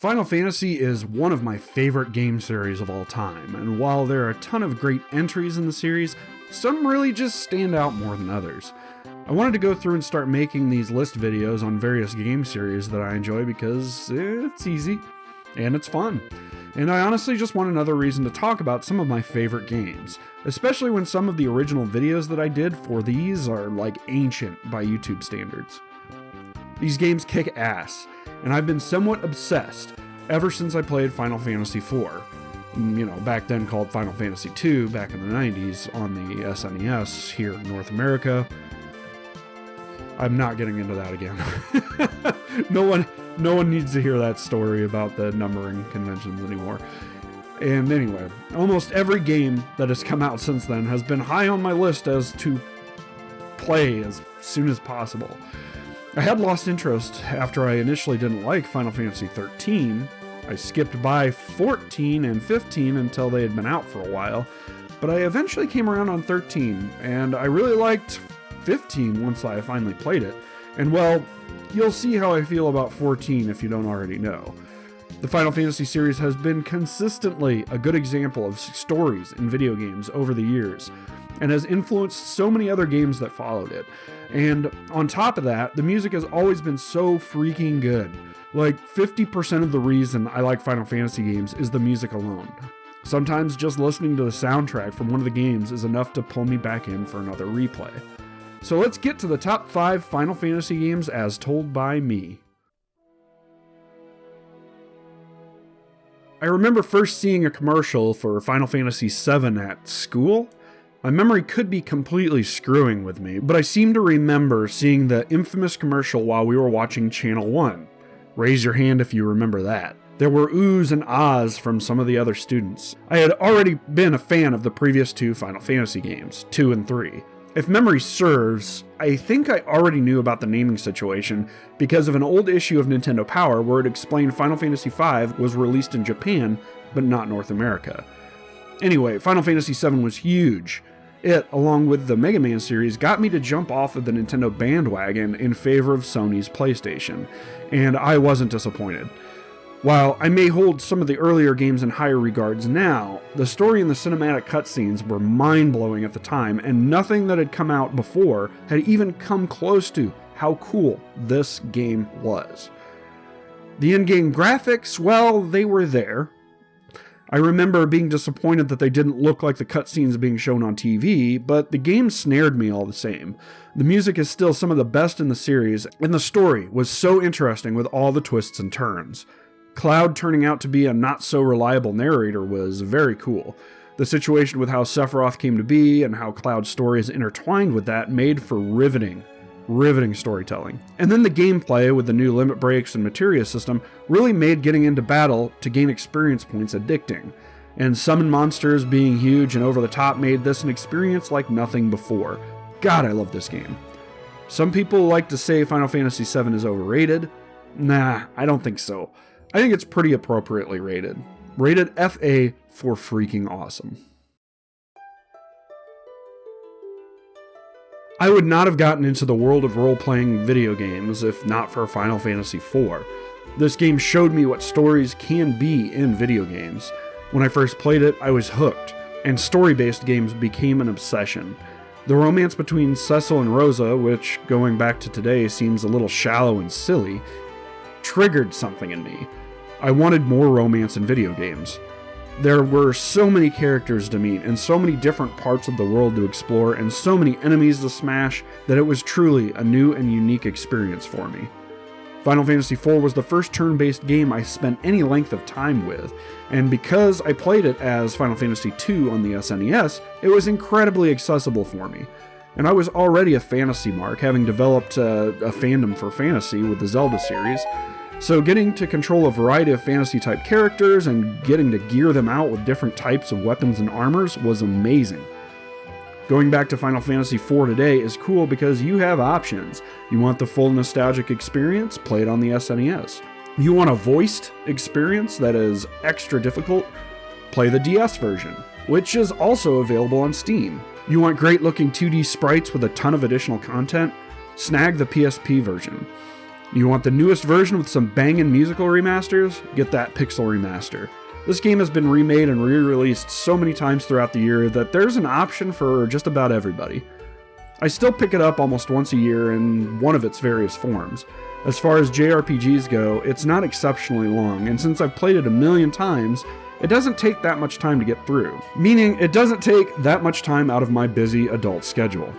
Final Fantasy is one of my favorite game series of all time, and while there are a ton of great entries in the series, some really just stand out more than others. I wanted to go through and start making these list videos on various game series that I enjoy because it's easy and it's fun. And I honestly just want another reason to talk about some of my favorite games, especially when some of the original videos that I did for these are like ancient by YouTube standards. These games kick ass, and I've been somewhat obsessed ever since I played Final Fantasy IV. Back then called Final Fantasy II back in the 90s on the SNES here in North America. I'm not getting into that again. No one needs to hear that story about the numbering conventions anymore. And anyway, almost every game that has come out since then has been high on my list as to play as soon as possible. I had lost interest after I initially didn't like Final Fantasy XIII. I skipped by 14 and 15 until they had been out for a while, but I eventually came around on 13, and I really liked 15 once I finally played it. And well, you'll see how I feel about 14 if you don't already know. The Final Fantasy series has been consistently a good example of stories in video games over the years, and has influenced so many other games that followed it. And on top of that, the music has always been so freaking good. Like 50% of the reason I like Final Fantasy games is the music alone. Sometimes just listening to the soundtrack from one of the games is enough to pull me back in for another replay. So let's get to the top 5 Final Fantasy games as told by me. I remember first seeing a commercial for Final Fantasy VII at school. My memory could be completely screwing with me, but I seem to remember seeing the infamous commercial while we were watching Channel 1. Raise your hand if you remember that. There were oohs and ahs from some of the other students. I had already been a fan of the previous 2 Final Fantasy games, 2 and 3. If memory serves, I think I already knew about the naming situation because of an old issue of Nintendo Power where it explained Final Fantasy V was released in Japan, but not North America. Anyway, Final Fantasy VII was huge. It, along with the Mega Man series, got me to jump off of the Nintendo bandwagon in favor of Sony's PlayStation, and I wasn't disappointed. While I may hold some of the earlier games in higher regards now, the story and the cinematic cutscenes were mind-blowing at the time, and nothing that had come out before had even come close to how cool this game was. The in-game graphics, well, they were there. I remember being disappointed that they didn't look like the cutscenes being shown on TV, but the game snared me all the same. The music is still some of the best in the series, and the story was so interesting with all the twists and turns. Cloud turning out to be a not-so-reliable narrator was very cool. The situation with how Sephiroth came to be and how Cloud's story is intertwined with that made for riveting storytelling. And then the gameplay with the new limit breaks and materia system really made getting into battle to gain experience points addicting. And summon monsters being huge and over the top made this an experience like nothing before. God, I love this game. Some people like to say Final Fantasy VII is overrated. Nah, I don't think so. I think it's pretty appropriately rated. Rated FA for freaking awesome. I would not have gotten into the world of role-playing video games if not for Final Fantasy IV. This game showed me what stories can be in video games. When I first played it, I was hooked, and story-based games became an obsession. The romance between Cecil and Rosa, which, going back to today, seems a little shallow and silly, triggered something in me. I wanted more romance in video games. There were so many characters to meet, and so many different parts of the world to explore, and so many enemies to smash, that it was truly a new and unique experience for me. Final Fantasy IV was the first turn-based game I spent any length of time with, and because I played it as Final Fantasy II on the SNES, it was incredibly accessible for me. And I was already a fantasy mark, having developed a fandom for fantasy with the Zelda series, so getting to control a variety of fantasy-type characters and getting to gear them out with different types of weapons and armors was amazing. Going back to Final Fantasy IV today is cool because you have options. You want the full nostalgic experience? Play it on the SNES. You want a voiced experience that is extra difficult? Play the DS version, which is also available on Steam. You want great-looking 2D sprites with a ton of additional content? Snag the PSP version. You want the newest version with some bangin' musical remasters? Get that Pixel Remaster. This game has been remade and re-released so many times throughout the year that there's an option for just about everybody. I still pick it up almost once a year in one of its various forms. As far as JRPGs go, it's not exceptionally long, and since I've played it a million times, it doesn't take that much time to get through. Meaning, it doesn't take that much time out of my busy adult schedule.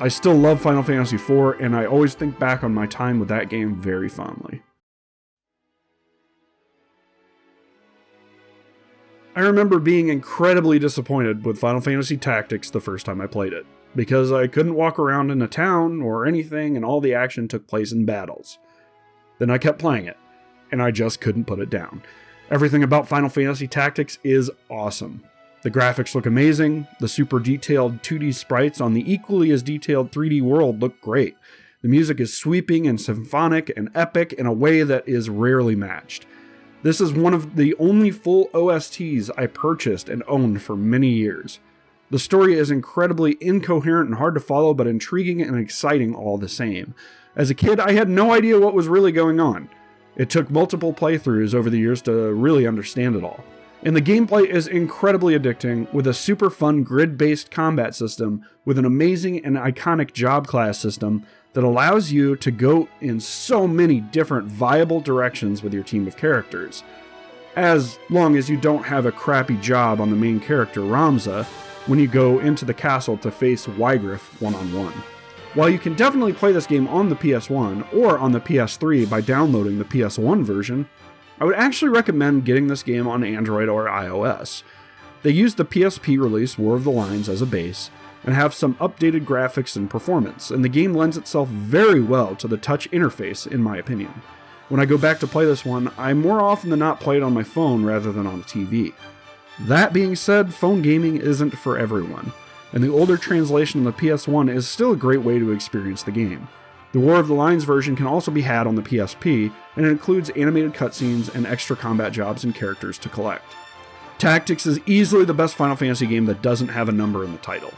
I still love Final Fantasy IV, and I always think back on my time with that game very fondly. I remember being incredibly disappointed with Final Fantasy Tactics the first time I played it, because I couldn't walk around in a town or anything and all the action took place in battles. Then I kept playing it, and I just couldn't put it down. Everything about Final Fantasy Tactics is awesome. The graphics look amazing, the super detailed 2D sprites on the equally as detailed 3D world look great. The music is sweeping and symphonic and epic in a way that is rarely matched. This is one of the only full OSTs I purchased and owned for many years. The story is incredibly incoherent and hard to follow, but intriguing and exciting all the same. As a kid, I had no idea what was really going on. It took multiple playthroughs over the years to really understand it all. And the gameplay is incredibly addicting, with a super fun grid-based combat system with an amazing and iconic job class system that allows you to go in so many different viable directions with your team of characters. As long as you don't have a crappy job on the main character, Ramza, when you go into the castle to face Wygriff one-on-one. While you can definitely play this game on the PS1 or on the PS3 by downloading the PS1 version, I would actually recommend getting this game on Android or iOS. They use the PSP release War of the Lines as a base, and have some updated graphics and performance, and the game lends itself very well to the touch interface in my opinion. When I go back to play this one, I more often than not play it on my phone rather than on a TV. That being said, phone gaming isn't for everyone, and the older translation on the PS1 is still a great way to experience the game. The War of the Lines version can also be had on the PSP, and it includes animated cutscenes and extra combat jobs and characters to collect. Tactics is easily the best Final Fantasy game that doesn't have a number in the title.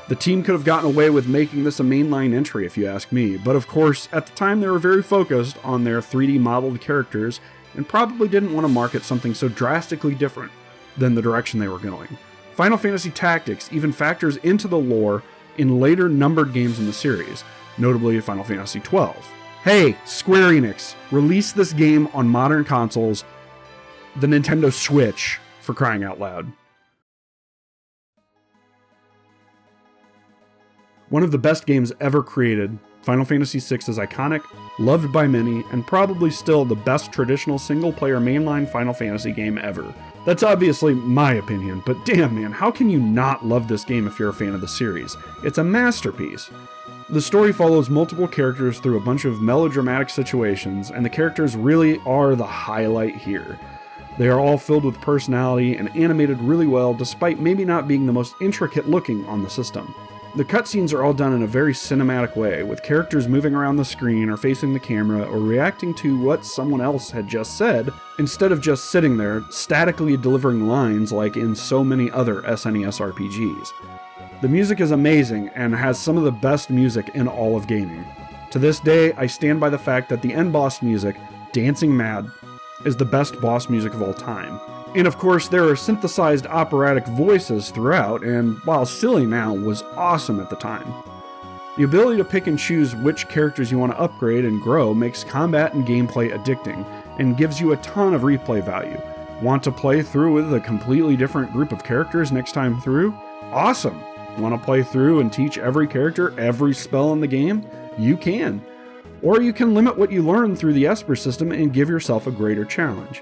The team could have gotten away with making this a mainline entry if you ask me, but of course, at the time they were very focused on their 3D modeled characters and probably didn't want to market something so drastically different than the direction they were going. Final Fantasy Tactics even factors into the lore in later numbered games in the series, notably Final Fantasy XII. Hey, Square Enix, release this game on modern consoles, the Nintendo Switch, for crying out loud. One of the best games ever created, Final Fantasy VI is iconic, loved by many, and probably still the best traditional single-player mainline Final Fantasy game ever. That's obviously my opinion, but damn man, how can you not love this game if you're a fan of the series? It's a masterpiece. The story follows multiple characters through a bunch of melodramatic situations, and the characters really are the highlight here. They are all filled with personality and animated really well, despite maybe not being the most intricate looking on the system. The cutscenes are all done in a very cinematic way, with characters moving around the screen or facing the camera or reacting to what someone else had just said, instead of just sitting there, statically delivering lines like in so many other SNES RPGs. The music is amazing and has some of the best music in all of gaming. To this day, I stand by the fact that the end boss music, Dancing Mad, is the best boss music of all time. And of course, there are synthesized operatic voices throughout, and while silly now, was awesome at the time. The ability to pick and choose which characters you want to upgrade and grow makes combat and gameplay addicting, and gives you a ton of replay value. Want to play through with a completely different group of characters next time through? Awesome! Want to play through and teach every character every spell in the game? You can. Or you can limit what you learn through the Esper system and give yourself a greater challenge.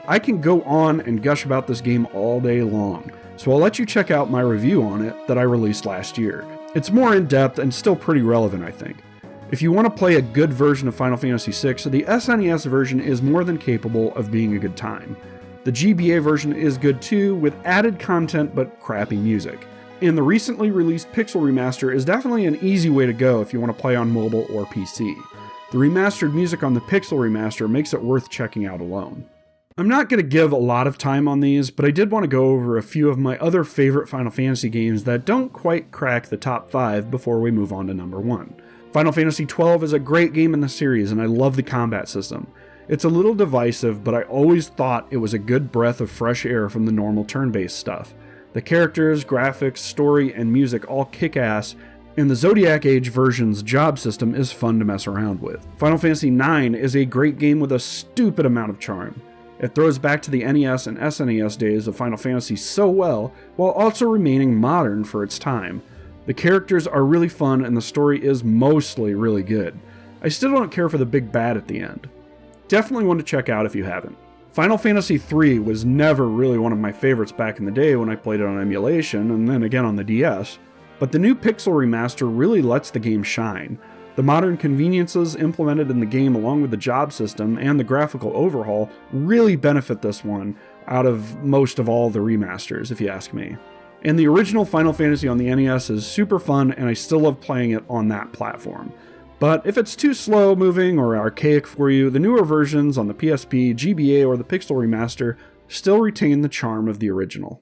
I can go on and gush about this game all day long, so I'll let you check out my review on it that I released last year. It's more in-depth and still pretty relevant, I think. If you want to play a good version of Final Fantasy VI, the SNES version is more than capable of being a good time. The GBA version is good too, with added content but crappy music. And the recently released Pixel Remaster is definitely an easy way to go if you want to play on mobile or PC. The remastered music on the Pixel Remaster makes it worth checking out alone. I'm not going to give a lot of time on these, but I did want to go over a few of my other favorite Final Fantasy games that don't quite crack the top 5 before we move on to number 1. Final Fantasy XII is a great game in the series, and I love the combat system. It's a little divisive, but I always thought it was a good breath of fresh air from the normal turn-based stuff. The characters, graphics, story, and music all kick ass, and the Zodiac Age version's job system is fun to mess around with. Final Fantasy IX is a great game with a stupid amount of charm. It throws back to the NES and SNES days of Final Fantasy so well, while also remaining modern for its time. The characters are really fun and the story is mostly really good. I still don't care for the big bad at the end. Definitely one to check out if you haven't. Final Fantasy III was never really one of my favorites back in the day when I played it on emulation and then again on the DS, but the new Pixel remaster really lets the game shine. The modern conveniences implemented in the game along with the job system and the graphical overhaul really benefit this one out of most of all the remasters, if you ask me. And the original Final Fantasy on the NES is super fun and I still love playing it on that platform. But if it's too slow moving or archaic for you, the newer versions on the PSP, GBA, or the Pixel remaster still retain the charm of the original.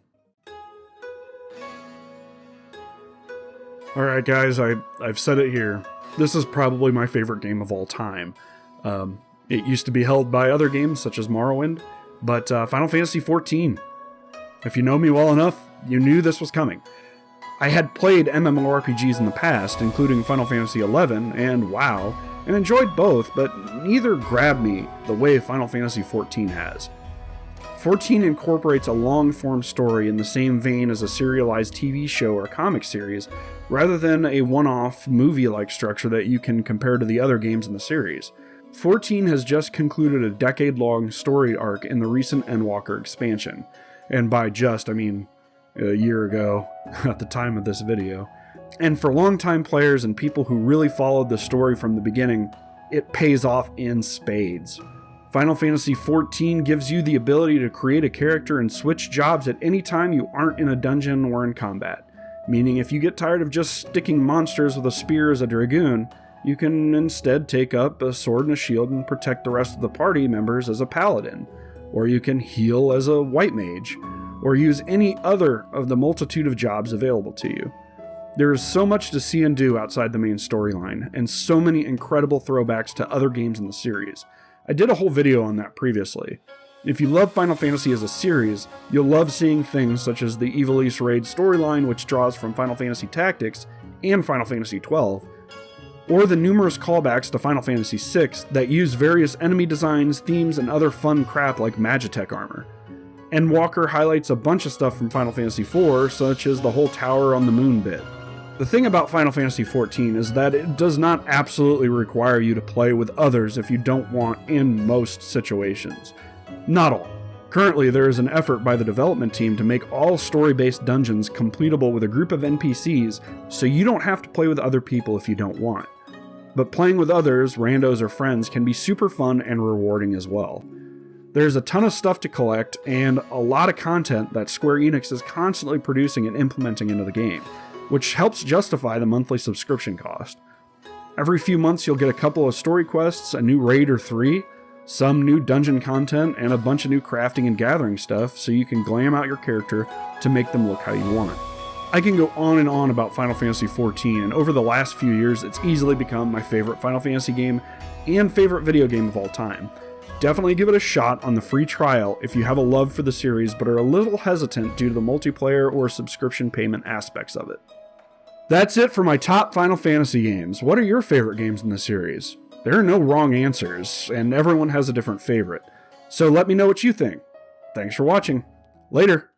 Alright guys, I've said it here. This is probably my favorite game of all time. It used to be held by other games such as Morrowind, but Final Fantasy XIV. If you know me well enough, you knew this was coming. I had played MMORPGs in the past, including Final Fantasy XI and WoW, and enjoyed both, but neither grabbed me the way Final Fantasy XIV has. 14 incorporates a long-form story in the same vein as a serialized TV show or comic series, rather than a one-off movie-like structure that you can compare to the other games in the series. 14 has just concluded a decade-long story arc in the recent Endwalker expansion, and by just, I mean a year ago at the time of this video. And for longtime players and people who really followed the story from the beginning, it pays off in spades. Final Fantasy XIV gives you the ability to create a character and switch jobs at any time you aren't in a dungeon or in combat. Meaning if you get tired of just sticking monsters with a spear as a dragoon, you can instead take up a sword and a shield and protect the rest of the party members as a paladin. Or you can heal as a white mage, or use any other of the multitude of jobs available to you. There is so much to see and do outside the main storyline, and so many incredible throwbacks to other games in the series. I did a whole video on that previously. If you love Final Fantasy as a series, you'll love seeing things such as the Ivalice Raid storyline, which draws from Final Fantasy Tactics and Final Fantasy XII, or the numerous callbacks to Final Fantasy VI that use various enemy designs, themes, and other fun crap like Magitech armor. Endwalker highlights a bunch of stuff from Final Fantasy IV, such as the whole tower on the moon bit. The thing about Final Fantasy XIV is that it does not absolutely require you to play with others if you don't want in most situations. Not all. Currently, there is an effort by the development team to make all story-based dungeons completable with a group of NPCs, so you don't have to play with other people if you don't want. But playing with others, randos or friends, can be super fun and rewarding as well. There's a ton of stuff to collect, and a lot of content that Square Enix is constantly producing and implementing into the game, which helps justify the monthly subscription cost. Every few months you'll get a couple of story quests, a new raid or 3, some new dungeon content, and a bunch of new crafting and gathering stuff so you can glam out your character to make them look how you want. I can go on and on about Final Fantasy XIV, and over the last few years it's easily become my favorite Final Fantasy game and favorite video game of all time. Definitely give it a shot on the free trial if you have a love for the series but are a little hesitant due to the multiplayer or subscription payment aspects of it. That's it for my top Final Fantasy games. What are your favorite games in the series? There are no wrong answers, and everyone has a different favorite. So let me know what you think. Thanks for watching. Later!